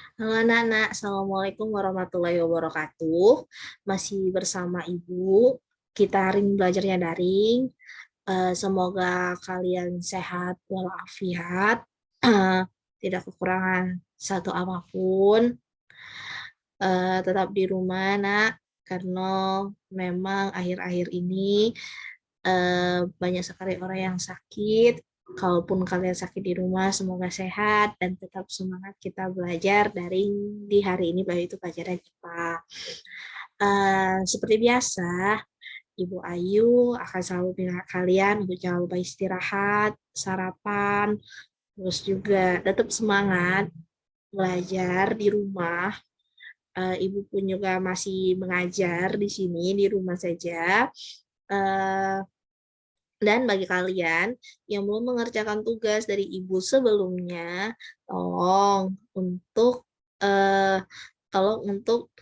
Halo anak-anak, Assalamualaikum warahmatullahi wabarakatuh. Masih bersama Ibu, kita hari ini belajarnya daring. Semoga kalian sehat walafiat, tidak kekurangan satu apapun. Tetap di rumah, nak, karena memang akhir-akhir ini banyak sekali orang yang sakit. Kalaupun kalian sakit di rumah, semoga sehat dan tetap semangat kita belajar dari di hari ini, baik itu pelajaran IPA. Seperti biasa, Ibu Ayu akan selalu bilang kalian untuk jangan lupa istirahat, sarapan, terus juga tetap semangat belajar di rumah. Ibu pun juga masih mengajar di sini di rumah saja. Uh, Dan bagi kalian yang belum mengerjakan tugas dari ibu sebelumnya, tolong untuk eh,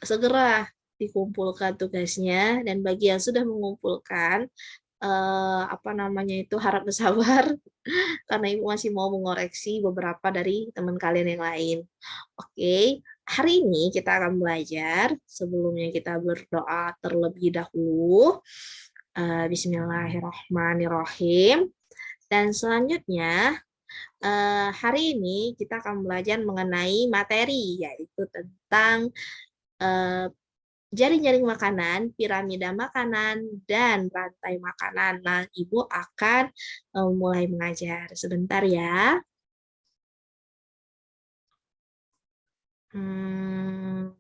segera dikumpulkan tugasnya. Dan bagi yang sudah mengumpulkan, harap bersabar karena ibu masih mau mengoreksi beberapa dari teman kalian yang lain. Oke, hari ini kita akan belajar. Sebelumnya kita berdoa terlebih dahulu. Bismillahirrahmanirrahim. Dan selanjutnya, hari ini kita akan belajar mengenai materi, yaitu tentang eh, jaring-jaring makanan, piramida makanan, dan rantai makanan. Nah, Ibu akan mulai mengajar. Sebentar ya. Hmm,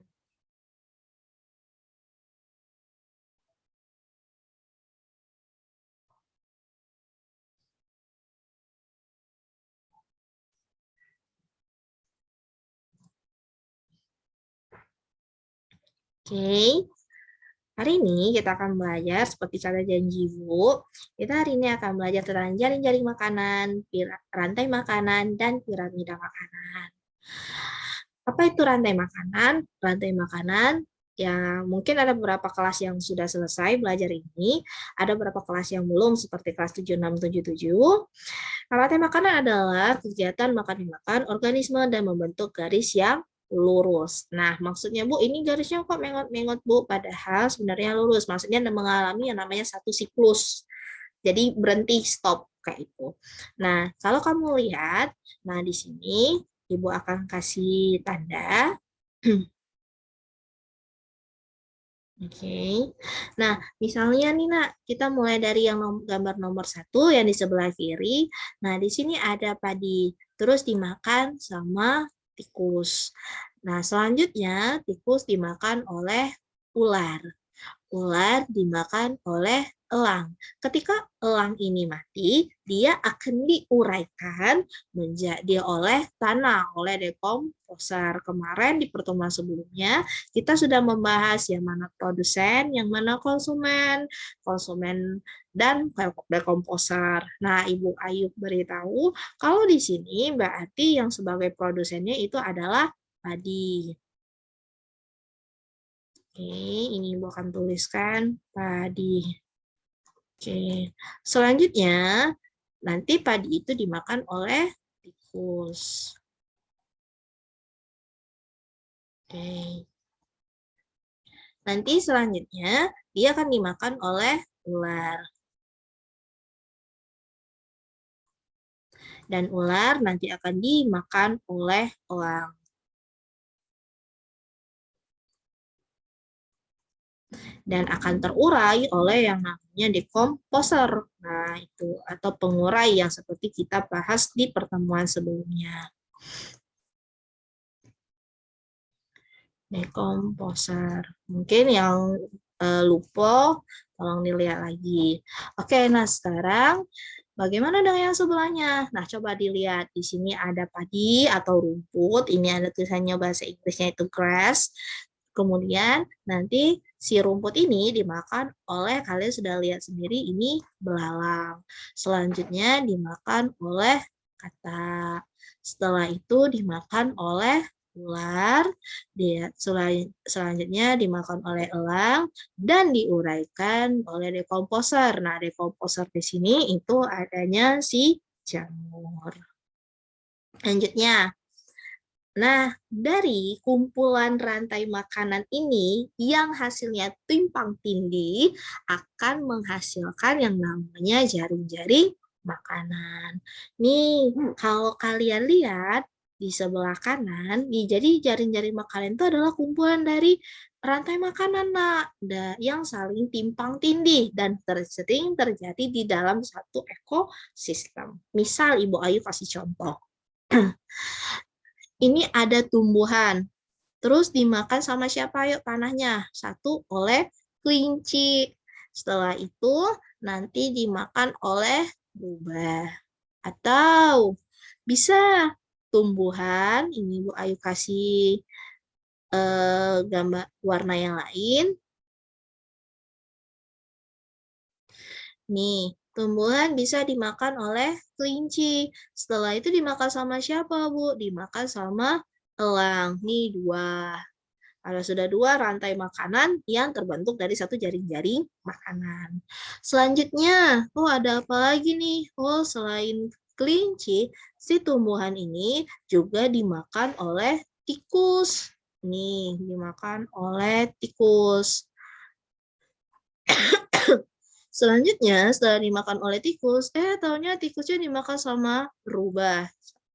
Oke, hari ini kita akan belajar seperti kata janji Bu. Kita hari ini akan belajar tentang jaring-jaring makanan, rantai makanan, dan piramida makanan. Apa itu rantai makanan? Rantai makanan ya mungkin ada beberapa kelas yang sudah selesai belajar ini, ada beberapa kelas yang belum seperti kelas 7677. Rantai makanan adalah kegiatan makan-makan organisme dan membentuk garis yang lurus. Nah, maksudnya Bu, ini garisnya kok mengot-mengot Bu, padahal sebenarnya lurus. Maksudnya mengalami yang namanya satu siklus. Jadi berhenti stop kayak itu. Nah, kalau kamu lihat, nah di sini Ibu akan kasih tanda. Oke. Nah, misalnya nih, Nak, kita mulai dari yang gambar nomor 1 yang di sebelah kiri. Nah, di sini ada padi. Terus dimakan sama tikus. Nah, selanjutnya tikus dimakan oleh ular. Ular dimakan oleh elang. Ketika elang ini mati, dia akan diuraikan menjadi oleh tanah, oleh dekomposer. Kemarin di pertemuan sebelumnya, kita sudah membahas yang mana produsen, yang mana konsumen, konsumen dan dekomposer. Nah, Ibu Ayu beritahu kalau di sini berarti yang sebagai produsennya itu adalah padi. Oke, ini Ibu akan tuliskan padi. Oke, selanjutnya nanti padi itu dimakan oleh tikus. Oke, nanti selanjutnya dia akan dimakan oleh ular. Dan ular nanti akan dimakan oleh elang. Dan akan terurai oleh yang namanya dekomposer. Nah, itu atau pengurai yang seperti kita bahas di pertemuan sebelumnya. Dekomposer. Mungkin yang lupa, tolong dilihat lagi. Oke, nah sekarang bagaimana dengan yang sebelahnya? Nah, coba dilihat. Di sini ada padi atau rumput. Ini ada tulisannya bahasa Inggrisnya itu grass. Kemudian nanti si rumput ini dimakan oleh, kalian sudah lihat sendiri, ini belalang. Selanjutnya dimakan oleh katak. Setelah itu dimakan oleh ular, selanjutnya dimakan oleh elang, dan diuraikan oleh dekomposer. Nah, dekomposer di sini itu adanya si jamur. Lanjutnya, Nah, dari kumpulan rantai makanan ini yang hasilnya timpang tindih akan menghasilkan yang namanya jaring-jaring makanan. Nih, kalau kalian lihat di sebelah kanan, nih, jadi jaring-jaring makanan itu adalah kumpulan dari rantai makanan, Nak, yang saling timpang tindih dan sering terjadi di dalam satu ekosistem. Misal, Ibu Ayu kasih contoh. Ini ada tumbuhan, terus dimakan sama siapa? Yuk panahnya. Satu oleh kelinci. Setelah itu nanti dimakan oleh rubah. Atau bisa tumbuhan, ini Bu Ayu kasih gambar warna yang lain. Nih, tumbuhan bisa dimakan oleh kelinci. Setelah itu dimakan sama siapa, Bu? Dimakan sama elang. Nih, dua. Kalau sudah dua rantai makanan yang terbentuk dari satu jaring-jaring makanan. Selanjutnya, oh ada apa lagi nih? Oh, selain kelinci, si tumbuhan ini juga dimakan oleh tikus. Nih, dimakan oleh tikus. Selanjutnya, setelah dimakan oleh tikus, taunya tikusnya dimakan sama rubah.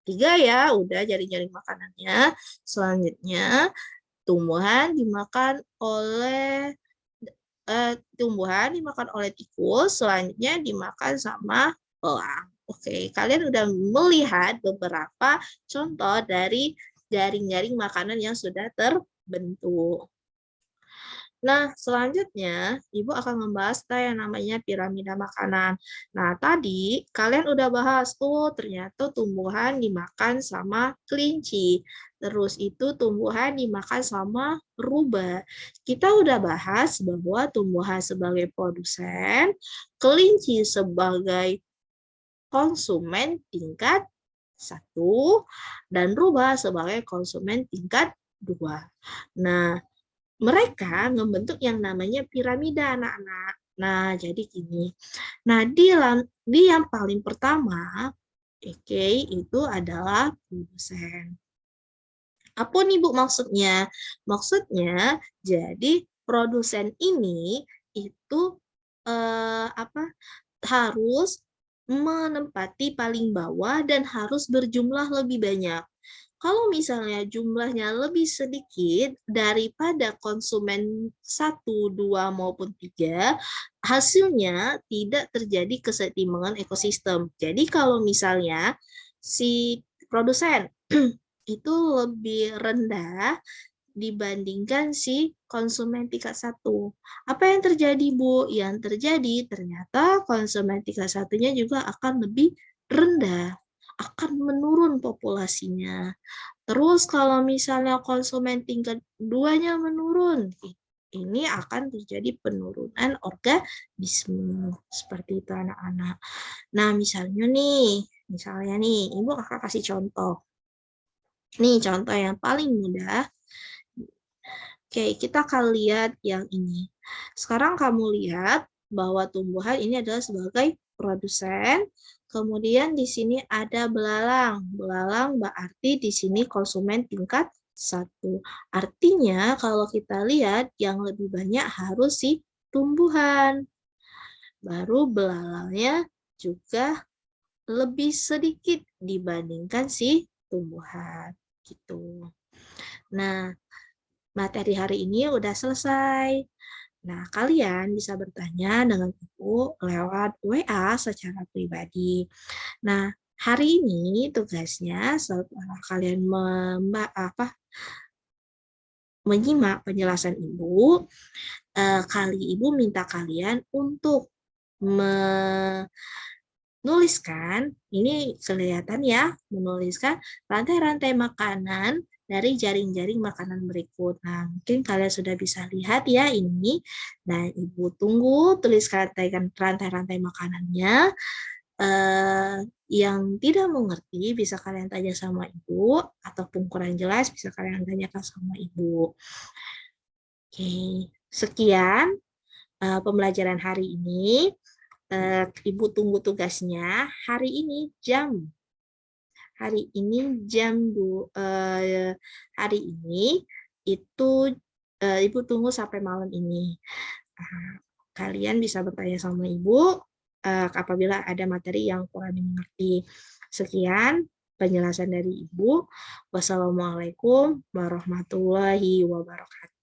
3 ya, udah jaring-jaring makanannya. Selanjutnya, tumbuhan dimakan oleh tikus, selanjutnya dimakan sama elang. Oke, kalian udah melihat beberapa contoh dari jaring-jaring makanan yang sudah terbentuk. Nah, selanjutnya Ibu akan membahas yang namanya piramida makanan. Nah, tadi kalian udah bahas, oh ternyata tumbuhan dimakan sama kelinci. Terus itu tumbuhan dimakan sama rubah. Kita udah bahas bahwa tumbuhan sebagai produsen, kelinci sebagai konsumen tingkat 1, dan rubah sebagai konsumen tingkat 2. Nah, mereka membentuk yang namanya piramida, anak-anak. Nah, jadi gini. Nah, di yang paling pertama, oke, itu adalah produsen. Apa nih, Bu, maksudnya? Maksudnya, jadi produsen ini itu harus menempati paling bawah dan harus berjumlah lebih banyak. Kalau misalnya jumlahnya lebih sedikit daripada konsumen 1, 2, maupun 3, hasilnya tidak terjadi keseimbangan ekosistem. Jadi kalau misalnya si produsen itu lebih rendah dibandingkan si konsumen tingkat 1. Apa yang terjadi, Bu? Yang terjadi ternyata konsumen tingkat 1-nya juga akan lebih rendah, akan menurun populasinya. Terus kalau misalnya konsumen tingkat 2-nya menurun, ini akan terjadi penurunan organisme. Seperti itu, anak-anak. Nah, misalnya nih, Ibu akan kasih contoh. Nih, contoh yang paling mudah. Oke, kita akan lihat yang ini. Sekarang kamu lihat bahwa tumbuhan ini adalah sebagai produsen. Kemudian di sini ada belalang. Belalang berarti di sini konsumen tingkat 1. Artinya kalau kita lihat yang lebih banyak harus si tumbuhan. Baru belalangnya juga lebih sedikit dibandingkan si tumbuhan. Gitu. Nah, materi hari ini udah selesai. Nah, kalian bisa bertanya dengan Ibu lewat WA secara pribadi. Nah, hari ini tugasnya setelah kalian menyimak penjelasan Ibu, Ibu minta kalian untuk menuliskan, ini kelihatan ya, menuliskan rantai-rantai makanan dari jaring-jaring makanan berikut. Nah, mungkin kalian sudah bisa lihat ya ini. Nah, Ibu tunggu tuliskan rantai-rantai makanannya. Yang tidak mengerti bisa kalian tanya sama Ibu, ataupun kurang jelas bisa kalian tanyakan sama Ibu. Oke, sekian pembelajaran hari ini. Ibu tunggu tugasnya hari ini jam hari ini hari ini itu Ibu tunggu sampai malam ini. Kalian bisa bertanya sama Ibu apabila ada materi yang kurang dimengerti. Sekian penjelasan dari Ibu. Wassalamualaikum warahmatullahi wabarakatuh.